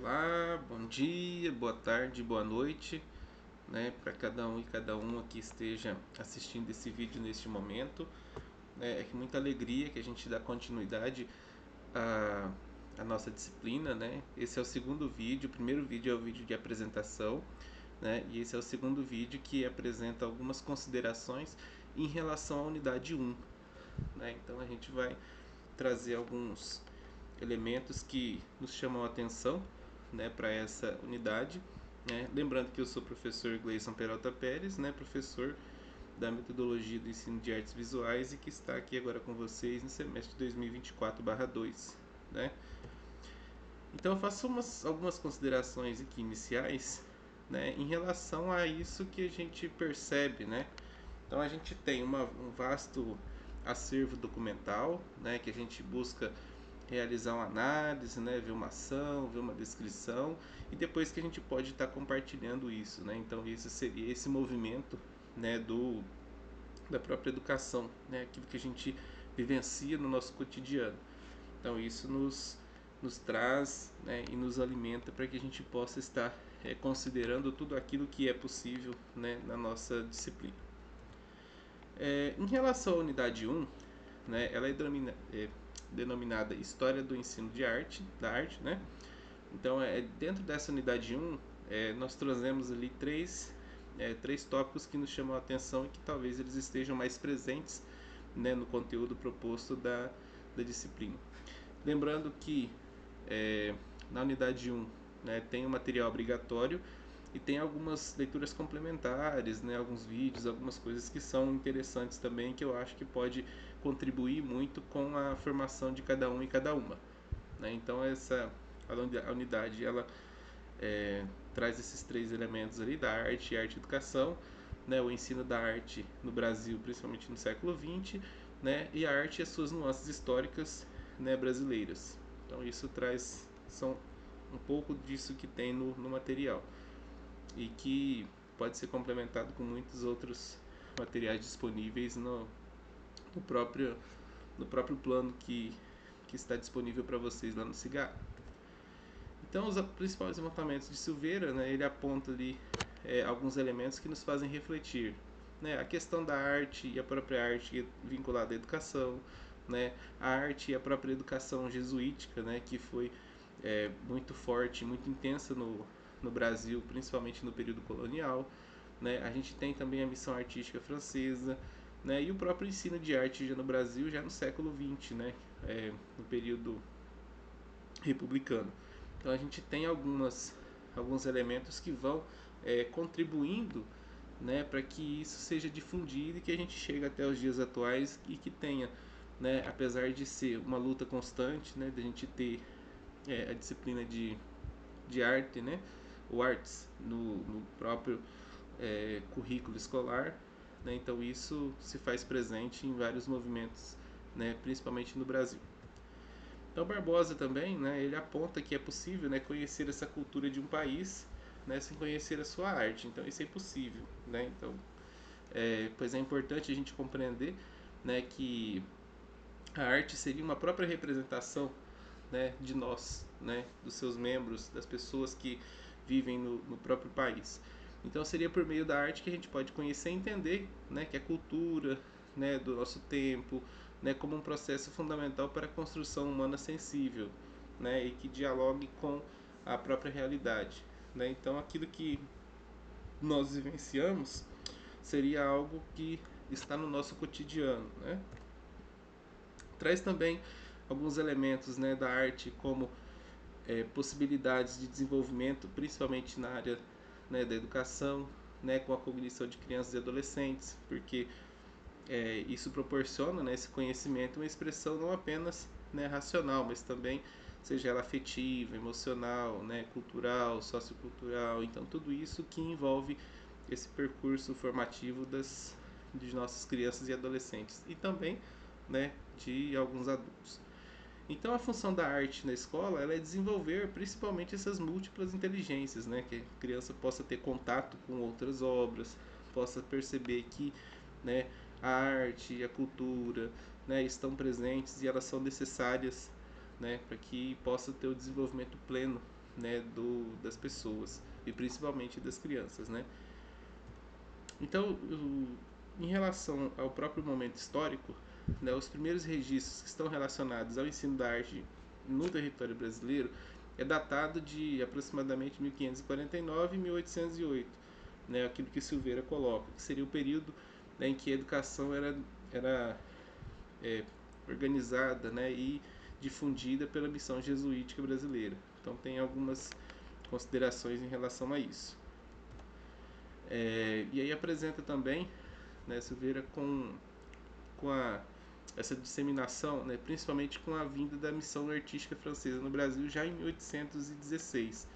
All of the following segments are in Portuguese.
Olá, bom dia, boa tarde, boa noite, né, para cada um e cada uma que esteja assistindo esse vídeo neste momento. É com muita alegria que a gente dá continuidade à, à nossa disciplina, né? Esse é o segundo vídeo, o primeiro vídeo é o vídeo de apresentação, né? E esse é o segundo vídeo que apresenta algumas considerações em relação à unidade 1, né? Então a gente vai trazer alguns elementos que nos chamam a atenção, né, para essa unidade, né? Lembrando que eu sou o professor Gleison Peralta Pérez, né, professor da metodologia do ensino de artes visuais e que está aqui agora com vocês no semestre 2024/2, né? Então eu faço algumas considerações aqui iniciais, né, em relação a isso que a gente percebe, né? Então a gente tem um vasto acervo documental, né, que a gente busca realizar uma análise, né, ver uma ação, ver uma descrição e depois que a gente pode estar compartilhando isso, né? Então isso seria esse movimento, né, da própria educação, né, aquilo que a gente vivencia no nosso cotidiano. Então isso nos traz, né, e nos alimenta para que a gente possa estar considerando tudo aquilo que é possível, né, na nossa disciplina. Em relação à unidade 1, né, ela é denominada História do Ensino da Arte, né? Então, dentro dessa unidade 1, nós trazemos ali três tópicos que nos chamam a atenção e que talvez eles estejam mais presentes, né, no conteúdo proposto da disciplina. Lembrando que na unidade 1, né, tem o material obrigatório e tem algumas leituras complementares, né, alguns vídeos, algumas coisas que são interessantes também, que eu acho que pode contribuir muito com a formação de cada um e cada uma, né? Então a unidade ela traz esses três elementos ali da arte e arte e educação, né, o ensino da arte no Brasil, principalmente no século XX, né, e a arte e as suas nuances históricas, né, brasileiras. Então isso traz são um pouco disso que tem no material e que pode ser complementado com muitos outros materiais disponíveis no próprio, no próprio plano que está disponível para vocês lá no Cigar. Então, os principais apontamentos de Silveira, né, ele aponta ali alguns elementos que nos fazem refletir, né, a questão da arte e a própria arte vinculada à educação, né, a arte e a própria educação jesuítica, né, que foi muito forte, muito intensa no Brasil, principalmente no período colonial, né. A gente tem também a missão artística francesa, né, e o próprio ensino de arte já no Brasil já no século XX, né, no período republicano. Então a gente tem alguns elementos que vão contribuindo, né, para que isso seja difundido e que a gente chegue até os dias atuais e que tenha, né, apesar de ser uma luta constante, né, de a gente ter a disciplina de arte, né, o arts no próprio currículo escolar, né, então isso se faz presente em vários movimentos, né, principalmente no Brasil. Então Barbosa também, né, ele aponta que é possível, né, conhecer essa cultura de um país, né, sem conhecer a sua arte. Então isso é impossível, né? Então, pois é importante a gente compreender, né, que a arte seria uma própria representação, né, de nós, né, dos seus membros, das pessoas que vivem no próprio país. Então seria por meio da arte que a gente pode conhecer e entender, né, que a cultura, né, do nosso tempo, né, como um processo fundamental para a construção humana sensível, né, e que dialogue com a própria realidade, né? Então aquilo que nós vivenciamos seria algo que está no nosso cotidiano, né? Traz também alguns elementos, né, da arte como possibilidades de desenvolvimento, principalmente na área, né, da educação, né, com a cognição de crianças e adolescentes, porque isso proporciona, né, esse conhecimento uma expressão não apenas, né, racional, mas também seja ela afetiva, emocional, né, cultural, sociocultural. Então tudo isso que envolve esse percurso formativo de nossas crianças e adolescentes e também, né, de alguns adultos. Então a função da arte na escola ela é desenvolver principalmente essas múltiplas inteligências, né? Que a criança possa ter contato com outras obras, possa perceber que, né, a arte e a cultura, né, estão presentes e elas são necessárias, né, para que possa ter o desenvolvimento pleno, né, das pessoas e principalmente das crianças, né? Então, em relação ao próprio momento histórico, né, os primeiros registros que estão relacionados ao ensino da arte no território brasileiro é datado de aproximadamente 1549 e 1808, né, aquilo que Silveira coloca, que seria o período, né, em que a educação era é, organizada, né, e difundida pela missão jesuítica brasileira. Então tem algumas considerações em relação a isso. E aí apresenta também, né, Silveira, com essa disseminação, né, principalmente com a vinda da missão artística francesa no Brasil já em 1816.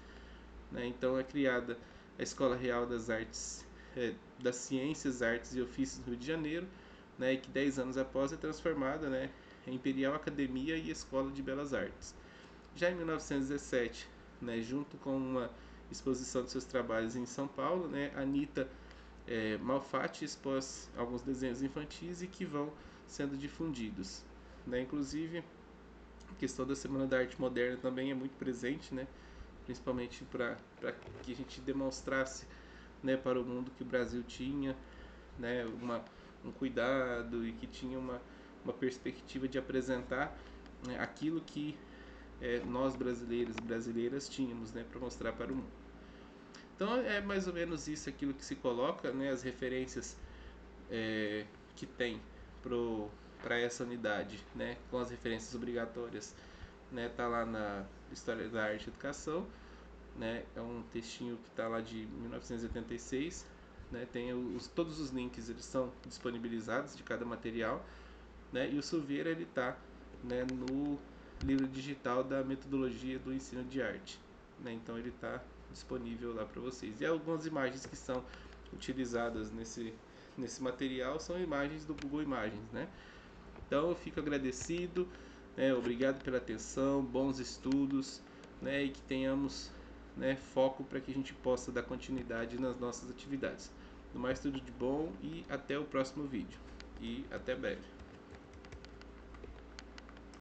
Né, então é criada a Escola Real das Artes, das Ciências, Artes e Ofícios do Rio de Janeiro, né, que 10 anos após é transformada, né, em Imperial Academia e Escola de Belas Artes. Já em 1917, né, junto com uma exposição de seus trabalhos em São Paulo, né, Anita Malfatti expôs alguns desenhos infantis e que vão sendo difundidos. Né? Inclusive, a questão da Semana da Arte Moderna também é muito presente, né? Principalmente para que a gente demonstrasse, né, para o mundo que o Brasil tinha, né, um cuidado e que tinha uma perspectiva de apresentar, né, aquilo que nós brasileiros e brasileiras tínhamos, né, para mostrar para o mundo. Então é mais ou menos isso aquilo que se coloca, né, as referências que tem para essa unidade, né, com as referências obrigatórias, né, tá lá na História da Arte e Educação, né, é um textinho que está lá de 1986, né, tem todos os links, eles são disponibilizados de cada material, né, e o Silveira ele tá, né, no livro digital da metodologia do ensino de arte, né, então ele está disponível lá para vocês. E algumas imagens que são utilizadas nesse material são imagens do Google Imagens, né? Então eu fico agradecido, né? Obrigado pela atenção, bons estudos, né? E que tenhamos, né, foco para que a gente possa dar continuidade nas nossas atividades. No mais, tudo de bom e até o próximo vídeo. E até breve.